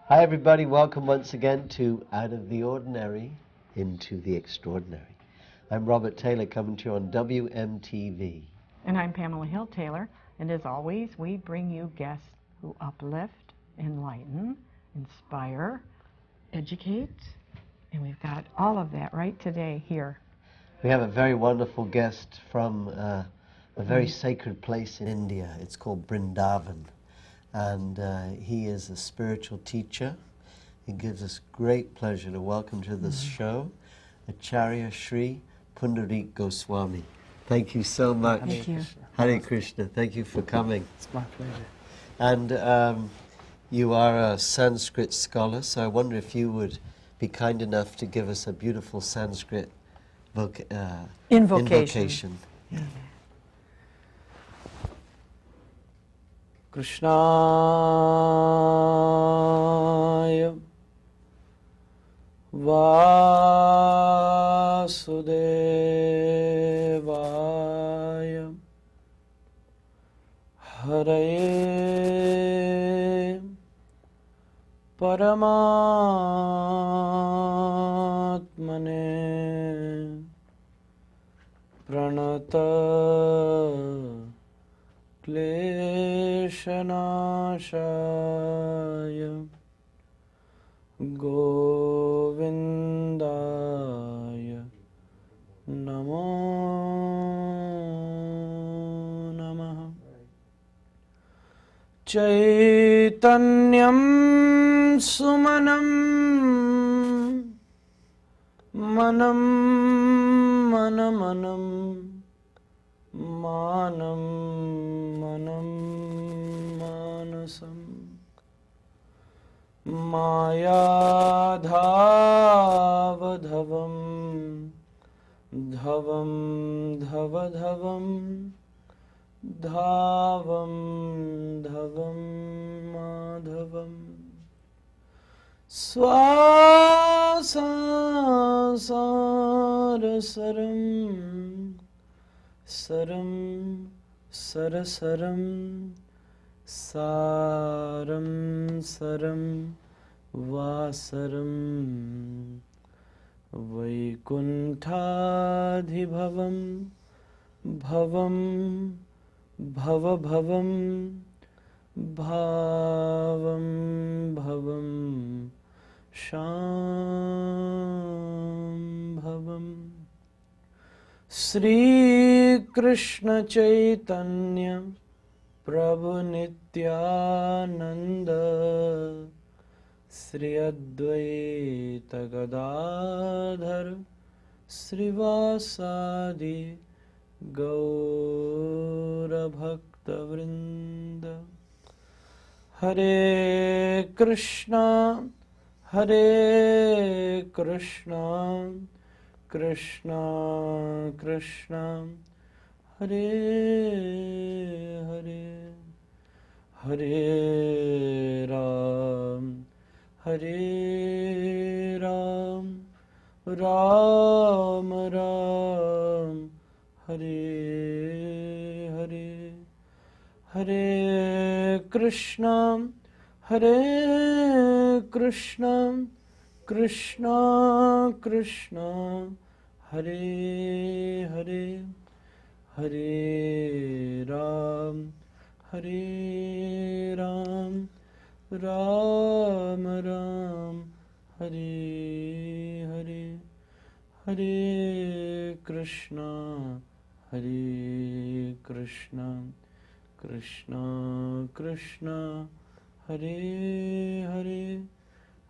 Hi everybody, welcome once again to Out of the Ordinary into the Extraordinary. I'm Robert Taylor coming to you on WMTV. And I'm Pamela Hill Taylor, and as always, we bring you guests who uplift, enlighten, inspire, educate, and we've got all of that right today here. We have a very wonderful guest from a very sacred place in India. It's called Vrindavan. And he is a spiritual teacher. It gives us great pleasure to welcome to this show Acharya Shri Pundrik Goswami. Thank you so much. Thank you. Hare Krishna. Thank you for coming. It's my pleasure. And you are a Sanskrit scholar, so I wonder if you would be kind enough to give us a beautiful Sanskrit invocation. Yeah. Krishnaya Vasudevaya Hare Paramatmane Pranata Kleshanashaya Govindaya Namo Namaha Chaitanyam Sumanam Manam Manamanam Manam Manam Manasam Mayadhavadhavam Dhavam Dhavadhavam Dhavam Dhavam Madhavam Swasasarasaram Saram Sarasaram Saram Saram Vasaram Vaikuntadhibhavam Bhavam Bhavabhavam Bhavam Bhavam Shambhavam Shri Krishna Chaitanya Prabhu Nityananda Shri Advaita Gadadhar Srivasadi Gaura Bhakta Vrinda Hare Krishna Hare Krishna Krishna Krishna Hare Hare Hare Ram Hare Ram Ram Ram Hare Hare Hare Krishna Hare Krishna Krishna Krishna Hare Hare Hare Ram Hare Ram Ram Ram Hare Hare Hare Krishna Krishna Krishna Hare Hare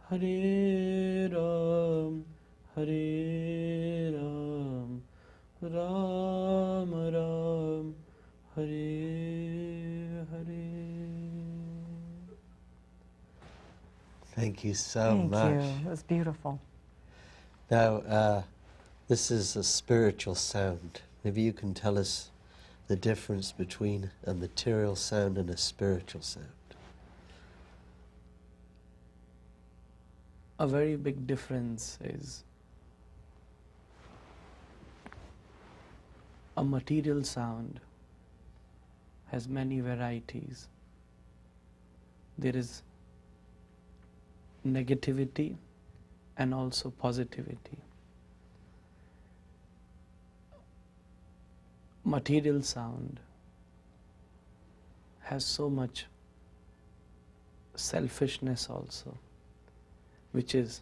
Hare Ram Ram Ram Hare Hare. Thank you so Thank much. you. It was beautiful. Now, this is a spiritual sound. Maybe you can tell us the difference between a material sound and a spiritual sound. A very big difference is a material sound has many varieties. There is negativity and also positivity. Material sound has so much selfishness also, which is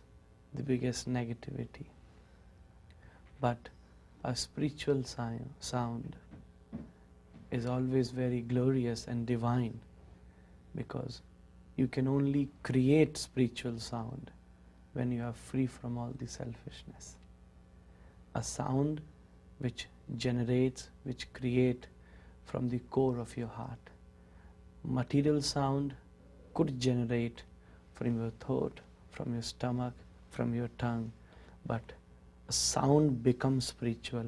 the biggest negativity. But a spiritual sound is always very glorious and divine, because you can only create spiritual sound when you are free from all the selfishness. A sound which generates, which create from the core of your heart. Material sound could generate from your throat, from your stomach, from your tongue, but a sound becomes spiritual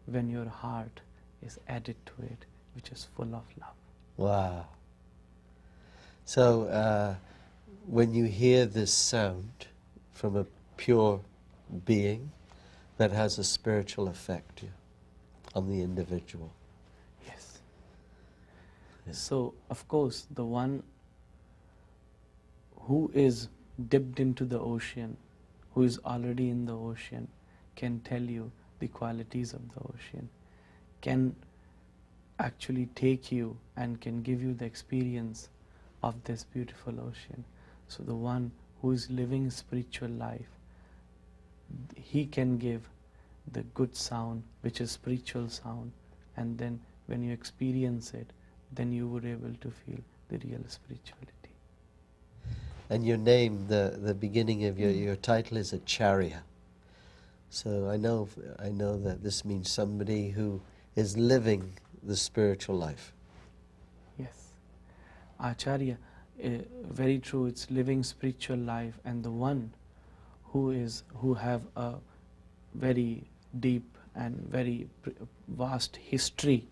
when your heart is added to it, which is full of love. Wow. So when you hear this sound from a pure being, that has a spiritual effect on the individual. Yes. So, of course, the one who is dipped into the ocean, who is already in the ocean, can tell you the qualities of the ocean, can actually take you and can give you the experience of this beautiful ocean. So the one who is living spiritual life, he can give the good sound, which is spiritual sound, and then when you experience it, then you would be able to feel the real spirituality. And your name, the beginning of your title is Acharya. So I know that this means somebody who is living the spiritual life. Yes. Acharya, very true, it's living spiritual life, and the one who have a very deep and very vast history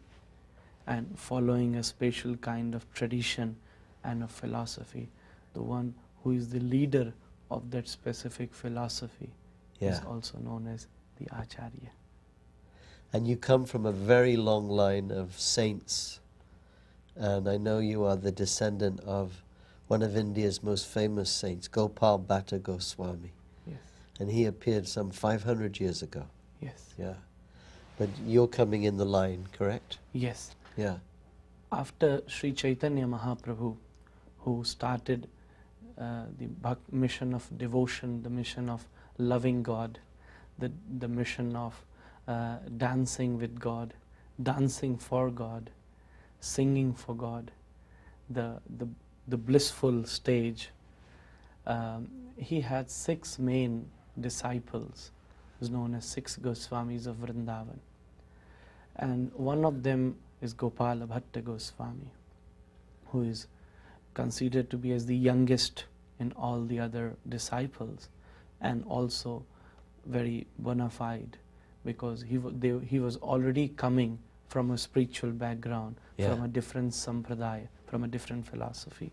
and following a special kind of tradition and of philosophy. The one who is the leader of that specific philosophy is also known as the Acharya. And you come from a very long line of saints, and I know you are the descendant of one of India's most famous saints, Gopal Bhatta Goswami. Yes. And he appeared some 500 years ago. Yes. Yeah. But you're coming in the line, correct? Yes. Yeah. After Sri Chaitanya Mahaprabhu, who started the mission of devotion, the mission of loving God, the mission of dancing with God, dancing for God, singing for God, the blissful stage. He had 6 main disciples, who's known as 6 Goswamis of Vrindavan. And one of them is Gopala Bhatta Goswami, who is considered to be as the youngest in all the other disciples, and also very bona fide, because he was already coming from a spiritual background, from a different sampradaya, from a different philosophy.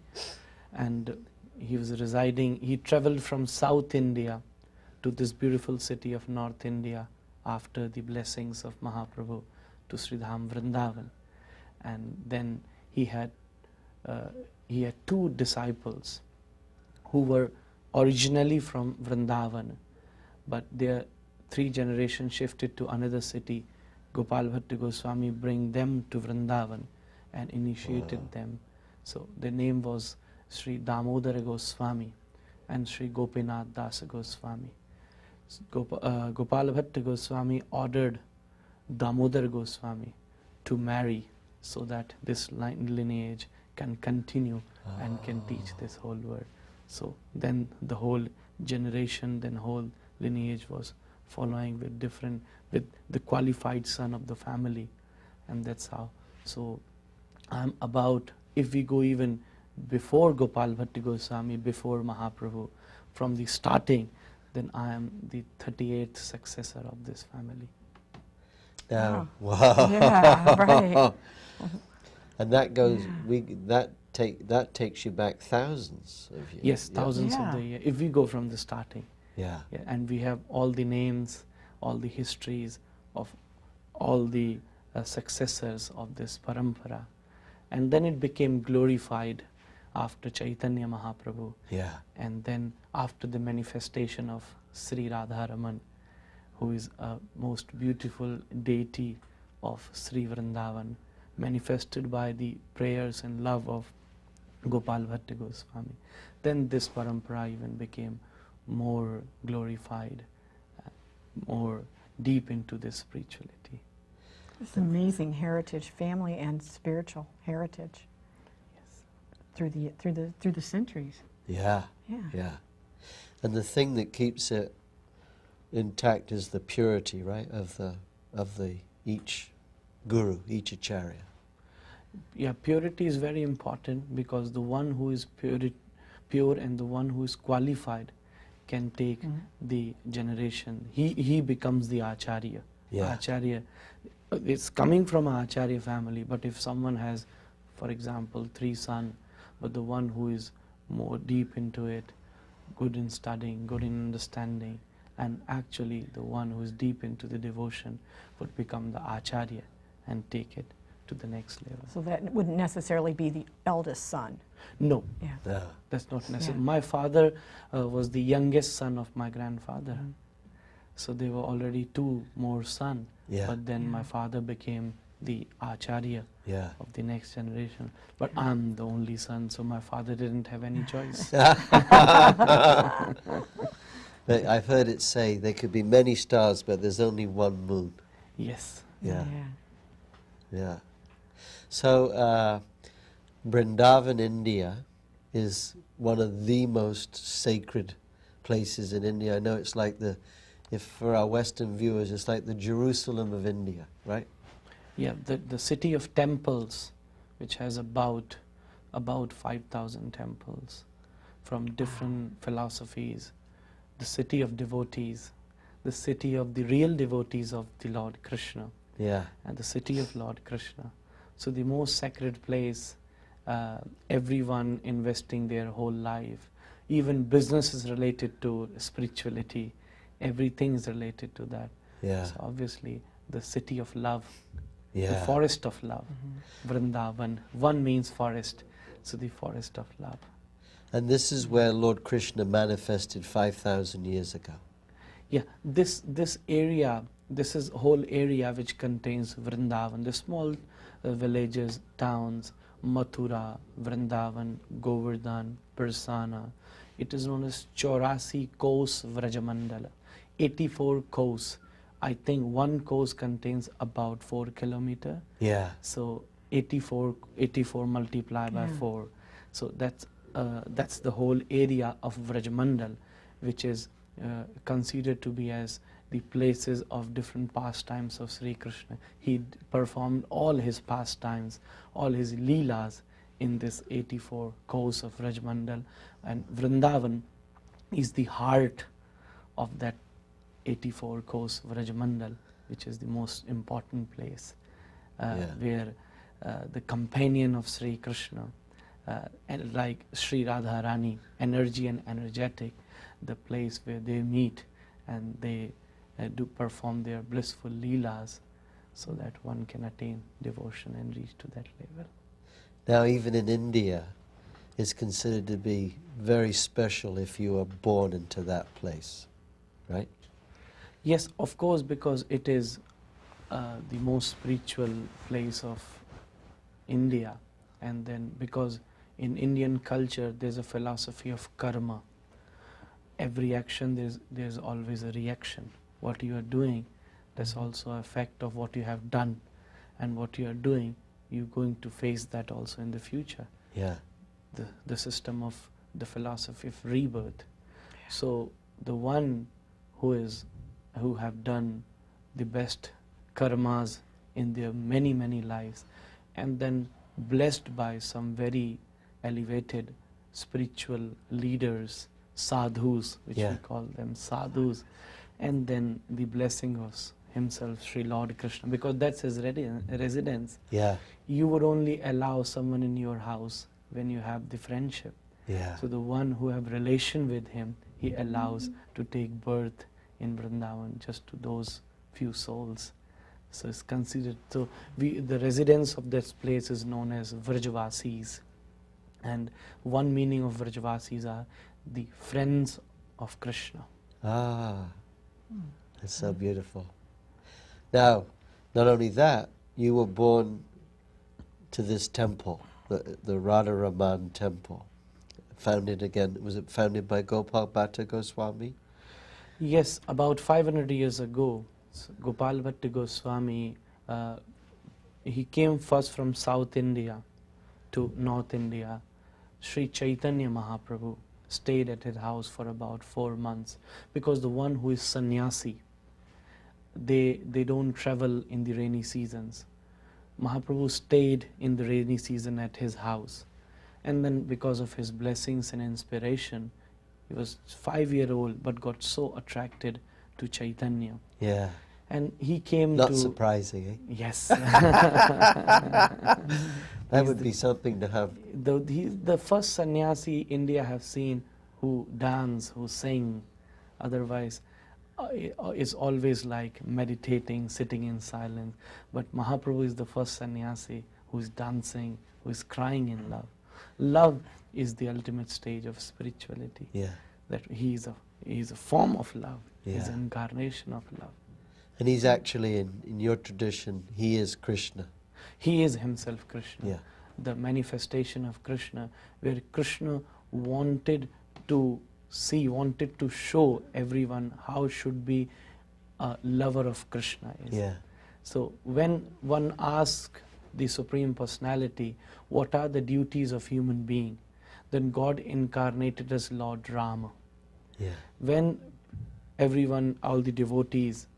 And he traveled from South India to this beautiful city of North India after the blessings of Mahaprabhu to Sridham Vrindavan. And then he had 2 disciples who were originally from Vrindavan, but their 3 generations shifted to another city. Gopal Bhatta Goswami bring them to Vrindavan and initiated them. So their name was Sri Damodara Goswami and Sri Gopinath Das Goswami. Gopal Bhatta Goswami ordered Damodar Goswami to marry, so that this lineage can continue and can teach this whole world. So then the whole generation, then whole lineage was following with the qualified son of the family, and that's how. So I'm about, if we go even before Gopal Bhatta Goswami, before Mahaprabhu, from the starting, then I am the 38th successor of this family. Wow. Yeah, right. And that goes, that takes you back thousands of years. Yes, thousands of the years, if we go from the starting. Yeah. And we have all the names, all the histories of all the successors of this parampara. And then it became glorified after Chaitanya Mahaprabhu. Yeah. And then after the manifestation of Sri Radharaman, who is a most beautiful deity of Sri Vrindavan, manifested by the prayers and love of Gopal Bhatta Goswami. Then this parampara even became more glorified, more deep into this spirituality. It's amazing heritage, family and spiritual heritage. Yes. Through the centuries. Yeah. Yeah. Yeah. And the thing that keeps it intact is the purity, right, of the each guru, each acharya. Yeah, purity is very important, because the one who is pure and the one who is qualified can take the generation. He becomes the acharya. Yeah. Acharya, it's coming from an acharya family, but if someone has, for example, 3 sons, but the one who is more deep into it, good in studying, good in understanding, and actually the one who is deep into the devotion would become the acharya and take it to the next level. So that wouldn't necessarily be the eldest son. No, Yeah. Yeah. that's not necessary. Yeah. My father was the youngest son of my grandfather. So there were already 2 more sons. Yeah. But then Yeah. my father became the acharya Yeah. of the next generation. But I'm the only son, so my father didn't have any choice. But I've heard it say there could be many stars, but there's only one moon. Yes. Yeah. Yeah. So Vrindavan, India, is one of the most sacred places in India. I know it's like if for our Western viewers, it's like the Jerusalem of India, right? Yeah, the city of temples, which has about 5,000 temples from different philosophies, the city of devotees, the city of the real devotees of the Lord Krishna, Yeah. and the city of Lord Krishna. So the most sacred place, everyone investing their whole life, even business is related to spirituality, everything is related to that. Yeah. So obviously the city of love, Yeah. the forest of love, Vrindavan, one means forest, so the forest of love. And this is where Lord Krishna manifested 5,000 years ago. Yeah, this area, this is whole area which contains Vrindavan, the small villages, towns, Mathura, Vrindavan, Govardhan, Parsana. It is known as 84 Kos Vrajamandala, 84 Kos. I think one course contains about 4 kilometers. Yeah. So 84 multiplied by 4. So that's the whole area of Vrajamandal, which is considered to be as the places of different pastimes of Sri Krishna. He performed all his pastimes, all his leelas in this 84 course of Vrajamandal, and Vrindavan is the heart of that 84 course Vrajamandal, which is the most important place where the companion of Sri Krishna, and like Sri Radharani, energy and energetic, the place where they meet and they do perform their blissful leelas, so that one can attain devotion and reach to that level. Now, even in India, it's considered to be very special if you are born into that place, right? Yes, of course, because it is the most spiritual place of India, and then because in Indian culture there's a philosophy of karma. Every action there's always a reaction. What you are doing, there's also an effect of what you have done, and what you are doing, you're going to face that also in the future. Yeah. The system of the philosophy of rebirth. So the one who have done the best karmas in their many lives, and then blessed by some very elevated spiritual leaders, sadhus, which we call them sadhus, and then the blessing of himself, Sri Lord Krishna, because that's his residence. Yeah. You would only allow someone in your house when you have the friendship. Yeah. So the one who have relation with him, he allows to take birth in Vrindavan just to those few souls. So it's considered, so the residents of this place is known as Vrajavasis. And one meaning of Vrajavasis are the friends of Krishna. Ah, that's so beautiful. Now, not only that, you were born to this temple, the Radha Raman temple, founded again. Was it founded by Gopal Bhatta Goswami? Yes, about 500 years ago, Gopal Bhatta Goswami, he came first from South India to North India. Sri Chaitanya Mahaprabhu stayed at his house for about 4 months, because the one who is sannyasi, they don't travel in the rainy seasons. Mahaprabhu stayed in the rainy season at his house, and then because of his blessings and inspiration, he was 5-year-old but got so attracted to Chaitanya. Yeah. And he came Not to... surprising, eh? Yes. That would be something to have. He's the first sannyasi India have seen who dance, who sing. Otherwise, it's always like meditating, sitting in silence. But Mahaprabhu is the first sannyasi who is dancing, who is crying in love. Love is the ultimate stage of spirituality. Yeah. That he is a form of love. Yeah. He's an incarnation of love. And he's actually, in your tradition, he is Krishna. He is himself Krishna. Yeah. The manifestation of Krishna, where Krishna wanted to see, wanted to show everyone how should be a lover of Krishna is. Yeah. So when one asks the Supreme Personality, what are the duties of human being, then God incarnated as Lord Rama. Yeah. When everyone, all the devotees,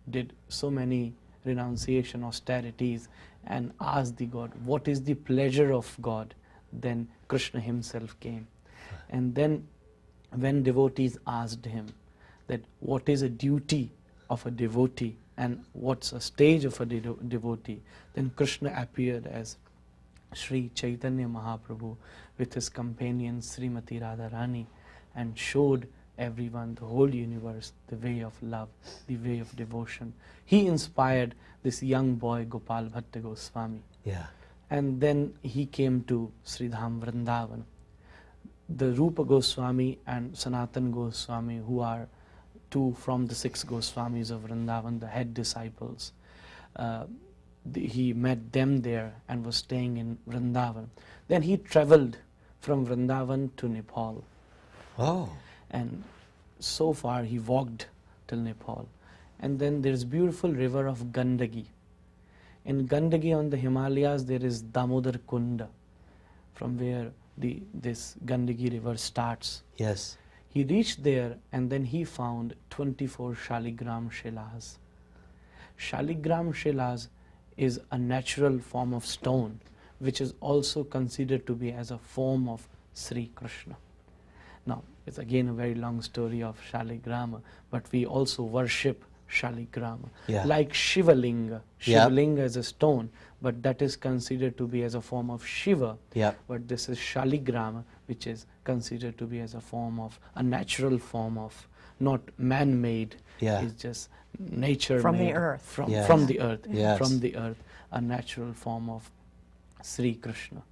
did so many renunciation, austerities, and asked the God, what is the pleasure of God? Then Krishna himself came. And then when devotees asked him that what is a duty of a devotee and what's a stage of a devotee, then Krishna appeared as Sri Chaitanya Mahaprabhu with his companion Srimati Radharani and showed everyone, the whole universe, the way of love, the way of devotion. He inspired this young boy Gopal Bhatta Goswami. Yeah. And then he came to Sridham Vrindavan. The Rupa Goswami and Sanatan Goswami, who are two from the 6 Goswamis of Vrindavan, the head disciples, he met them there and was staying in Vrindavan. Then he traveled from Vrindavan to Nepal. Oh. And so far he walked till Nepal. And then there's beautiful river of Gandagi. In Gandagi on the Himalayas there is Damodar Kunda, from where this Gandagi river starts. Yes. He reached there and then he found 24 Shaligram Shilas. Shaligram Shilas is a natural form of stone which is also considered to be as a form of Sri Krishna. Now, it's again a very long story of Shaligrama, but we also worship Shaligrama. Yeah. Like Shivalinga. Yeah. Shivalinga is a stone, but that is considered to be as a form of Shiva. Yeah. But this is Shaligrama, which is considered to be as a natural form of, not man-made. Yeah. It's just nature From the made. earth. Yes. From the earth. Yes. From the earth, a natural form of Sri Krishna.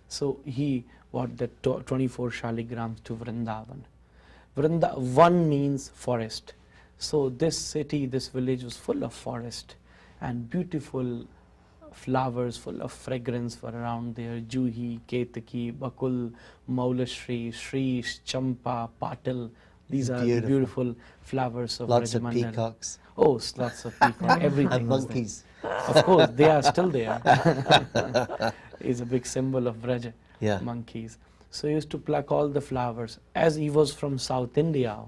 So he brought the 24 Shaligrams to Vrindavan. One means forest. So this city, this village was full of forest and beautiful flowers full of fragrance were around there. Juhi, Ketaki, Bakul, Maulashri, Shri, Champa, Patil. These are the beautiful flowers of lots of Brajamandal. peacocks. Oh, lots of peacocks. Everything. And was there. monkeys. Of course, they are still there. It's a big symbol of Braja, Yeah. monkeys. So he used to pluck all the flowers. As he was from South India,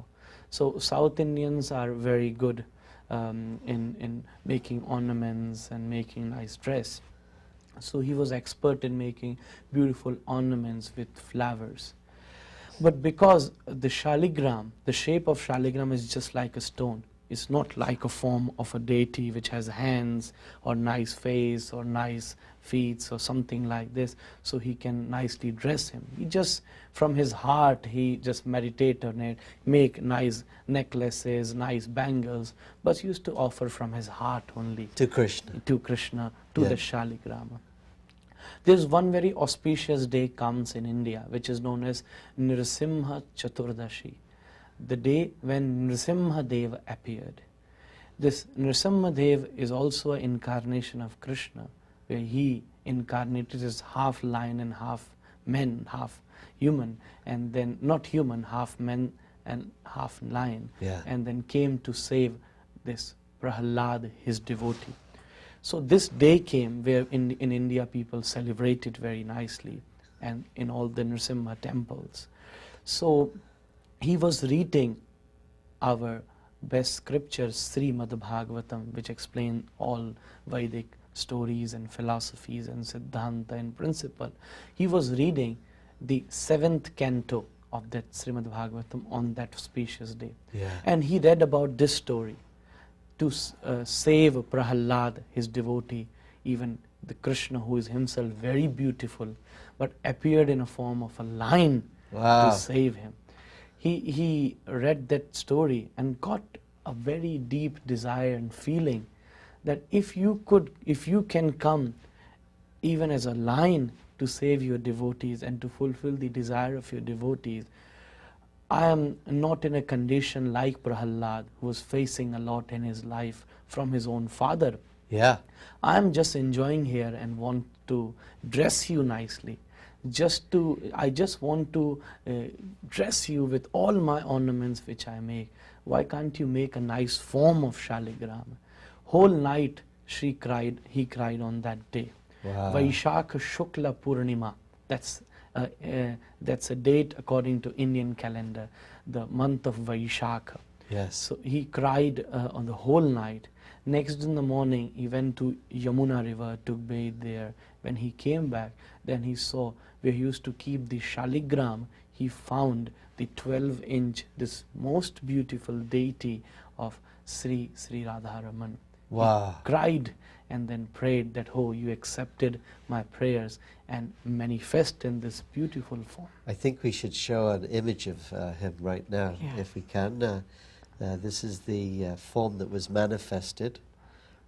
so South Indians are very good in making ornaments and making nice dress. So he was expert in making beautiful ornaments with flowers. But because the shaligram, the shape of shaligram is just like a stone. It's not like a form of a deity which has hands or nice face or nice feet or something like this, so he can nicely dress him. He just, from his heart, he just meditate on it, make nice necklaces, nice bangles, but he used to offer from his heart only To Krishna. to Krishna, to Yeah. the Shaligrama. There's one very auspicious day comes in India, which is known as Nrsimha Chaturdashi, the day when Nrsimha Deva appeared. This Nrsimha Deva is also an incarnation of Krishna, where he incarnated as half lion and half men, half human, and then not human, half men and half lion, and then came to save this Prahlad, his devotee. So this day came where in India people celebrate it very nicely, and in all the Nrsimha temples. So he was reading our best scriptures, Srimad Bhagavatam, which explain all Vedic stories and philosophies and Siddhanta and principle. He was reading the 7th canto of that Srimad Bhagavatam on that auspicious day. And he read about this story. To save Prahlad, his devotee, even the Krishna, who is himself very beautiful, but appeared in a form of a lion to save him. He read that story and got a very deep desire and feeling that if you can come even as a lion to save your devotees and to fulfill the desire of your devotees, I am not in a condition like Prahlad, who was facing a lot in his life from his own father. I am just enjoying here and want to dress you nicely. I just want to dress you with all my ornaments which I make. Why can't you make a nice form of Shaligram? Whole night he cried on that day. Vaishakha Shukla Purnima. That's a date according to Indian calendar, the month of Vaishakha. So he cried on the whole night. Next in the morning, he went to Yamuna river, took bath there. When he came back, then he saw where he used to keep the Shaligram. He found the 12-inch, this most beautiful deity of Sri Radharaman. He cried and then prayed that, oh, you accepted my prayers and manifest in this beautiful form. I think we should show an image of him right now, if we can. This is the form that was manifested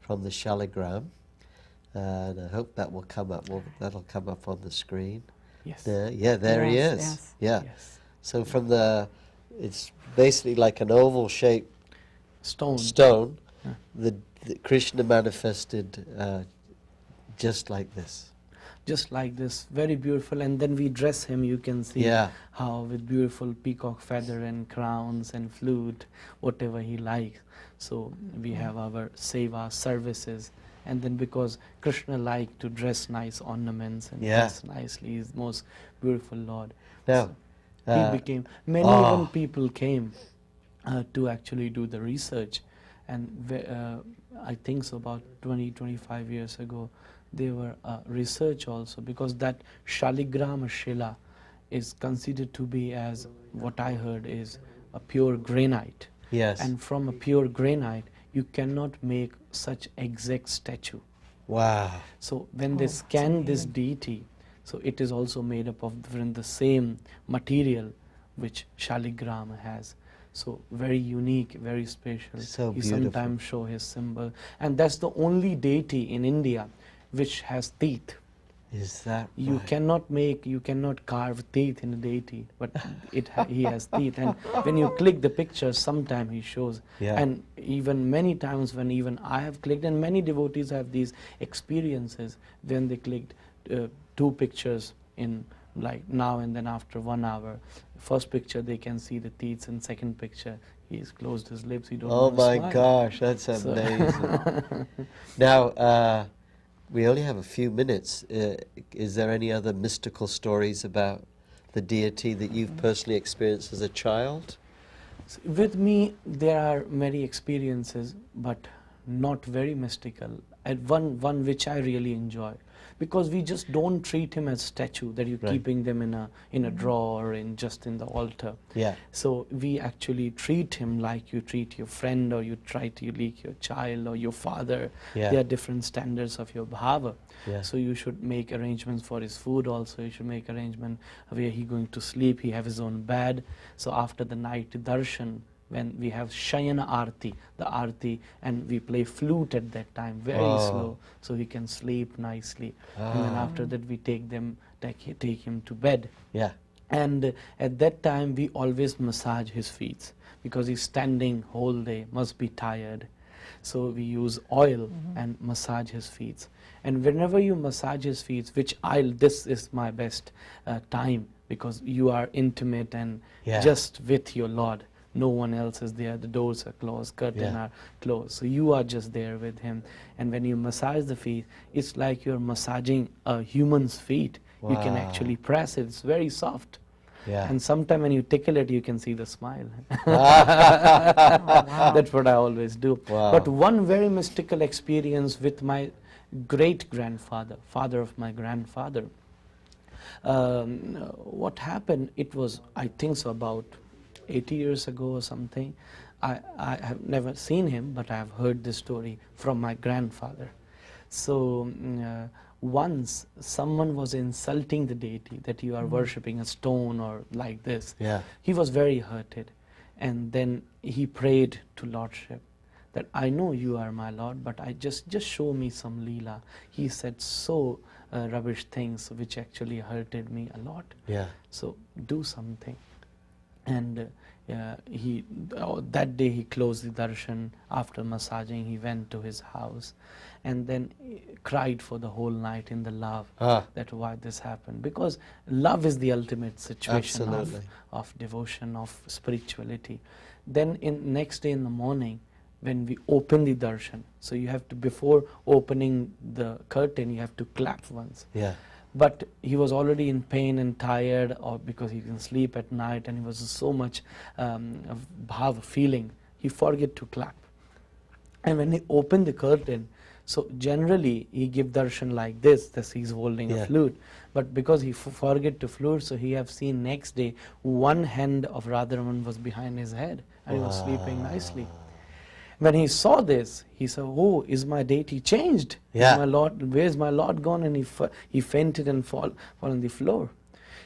from the Shaligram, and I hope that will come up. That'll come up on the screen. There he is. So from it's basically like an oval-shaped stone. The Krishna manifested just like this. Just like this, very beautiful. And then we dress him, you can see how with beautiful peacock feather and crowns and flute, whatever he likes. So we have our seva services. And then because Krishna liked to dress nice ornaments and dress nicely, he's the most beautiful Lord. Now, so he became, many even people came to actually do the research. And I think so about 20-25 years ago, they were research also, because that Shaligrama Shila is considered to be, as what I heard, is a pure granite. And from a pure granite, you cannot make such exact statue. So when they scan this deity, so it is also made up of the same material which Shaligrama has. So very unique, very special. So he beautiful. sometimes show his symbol. And that's the only deity in India which has teeth. Is that you right? You cannot carve teeth in a deity, but he has teeth. And when you click the picture, sometime he shows. And even many times when even I have clicked, and many devotees have these experiences when they clicked 2 pictures in like now and then after 1 hour. First picture they can see the teeth, and second picture he's closed his lips. He don't Oh my smile. gosh, that's amazing. Now, we only have a few minutes. Is there any other mystical stories about the deity that you've personally experienced as a child? With me, there are many experiences, but not very mystical. And one which I really enjoy, because we just don't treat him as statue that you're keeping them in a drawer or just in the altar. So we actually treat him like you treat your friend, or you try to leak your child or your father. There are different standards of your bhava. So you should make arrangements for his food also. You should make arrangement where he's going to sleep. He have his own bed. So after the night darshan, when we have Shayana Arti, the Arti, and we play flute at that time, very slow, so he can sleep nicely. And then after that we take him to bed. Yeah. And at that time we always massage his feet, because he's standing whole day, must be tired. So we use oil and massage his feet. And whenever you massage his feet, this is my best time, because you are intimate and just with your Lord. No one else is there. The doors are closed, curtains are closed. So you are just there with him. And when you massage the feet, it's like you're massaging a human's feet. You can actually press it. It's very soft. Yeah. And sometimes when you tickle it, you can see the smile. That's what I always do. Wow. But one very mystical experience with my great-grandfather, father of my grandfather. What happened, it was, I think so, about 80 years ago or something. I have never seen him, but I have heard this story from my grandfather. So once someone was insulting the deity, that you are worshipping a stone or like this. Yeah. He was very hurted. And then he prayed to Lordship that I know you are my Lord, but I just show me some Leela. He said so rubbish things which actually hurted me a lot. Yeah. So do something. And that day he closed the darshan. After massaging, he went to his house and then cried for the whole night in the love that why this happened. Because love is the ultimate situation of devotion, of spirituality. Then next day in the morning, when we open the darshan, so you have to, before opening the curtain, you have to clap once. Yeah. But he was already in pain and tired, or because he didn't sleep at night, and he was so much of bhav feeling, he forget to clap. And when he opened the curtain, so generally he give darshan like this, that he's holding a flute. But because he forget to flute, so he have seen next day one hand of Radharaman was behind his head, and he was sleeping nicely. When he saw this, he said, oh, is my deity changed? Yeah. My Lord, where's my Lord gone? And he fainted and fall on the floor.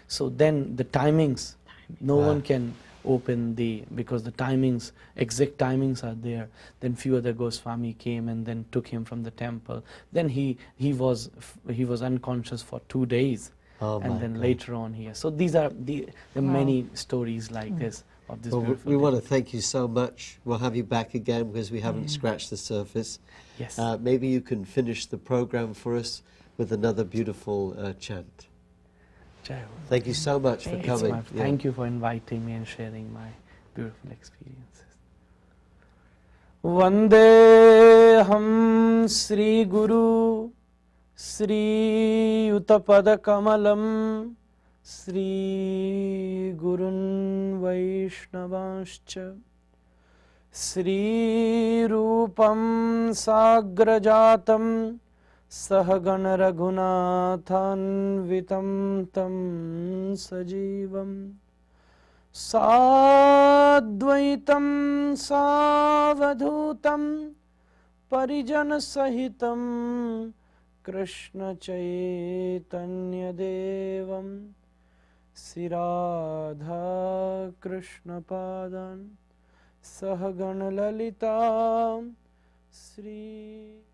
So then the timings, no one can open because the timings, exact timings are there. Then few other Goswami came and then took him from the temple. Then he was unconscious for 2 days. And then later on here. So these are the many stories like this. Well, we want to thank you so much. We'll have you back again because we haven't scratched the surface. Yes. Maybe you can finish the program for us with another beautiful chant. Thank you so much for coming. Thank you for inviting me and sharing my beautiful experiences. Vandeham Sri Guru Sri Utapada Kamalam Sri Gurun Vaishnavascha Sri Rupam Sagrajatam Sahagana Raghunathan Vitam Tam Sajivam Sadvaitam Savadhutam Parijana Sahitam Krishna Chaitanya Devam Sri Radha Krishna Padan Sahagana Lalita Sri